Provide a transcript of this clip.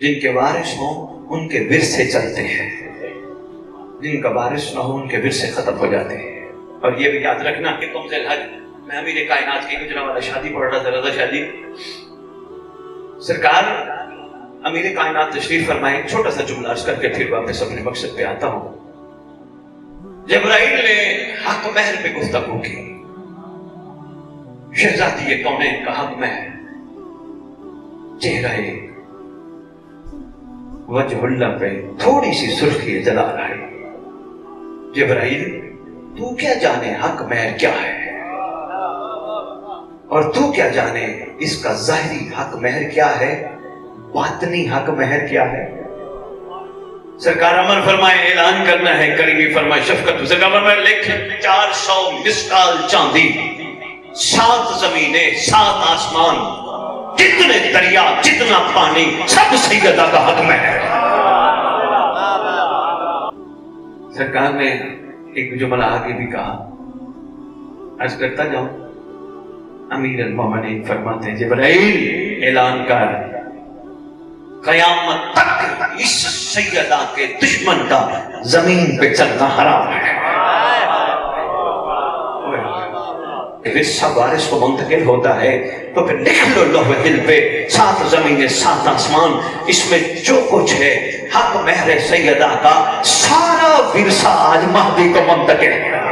جن کے وارث ہوں ان کے ورثے چلتے ہیں، جن کا وارث نہ ہو ان کے ورثے ختم ہو جاتے ہیں۔ اور یہ بھی یاد رکھنا کہ تم سے الحج میں امیر کائنات کی گجرا والا شادی پڑھ رہا تھا، رضا شاہ جی سرکار امیر کائنات تشریف فرمائے۔ ایک چھوٹا سا جملہ عرض کر کے پھر واپس اپنے مقصد پہ آتا ہوں۔ جبرائیل نے حق مہر پہ گفتگو کی، شہزادی کونین کا حق مہر، چہرہ وجہ اللہ پہ تھوڑی سی سرخی جلا رہا ہے۔ جبرائیل تو کیا جانے حق مہر کیا ہے، اور تو کیا جانے اس کا ظاہری حق مہر کیا ہے، باطنی حق مہر کیا ہے؟ سرکار امر فرمائے اعلان کرنا ہے، کریمی فرمائے شفقت، سرکار فرمائے لکھ 400 مسکال چاندی، 7 زمینیں 7 آسمان، جتنے دریا جتنا پانی سب سیدہ کا حق مہر۔ سرکار نے ایک جملہ آگے بھی کہا، عرض کرتا جاؤں، امیر المومنین فرماتے ہیں جبرائیل اعلان کر، قیامت تک اس سیدہ کے دشمن کا زمین پہ چلنا حرام ہے۔ ورثہ وارث کو منتقل ہوتا ہے تو پھر لکھ لو لوح دل پہ 7 زمینیں 7 آسمان، اس میں جو کچھ ہے حق مہر سیدہ کا سارا ورثہ آج مہدی کو منتقل ہے۔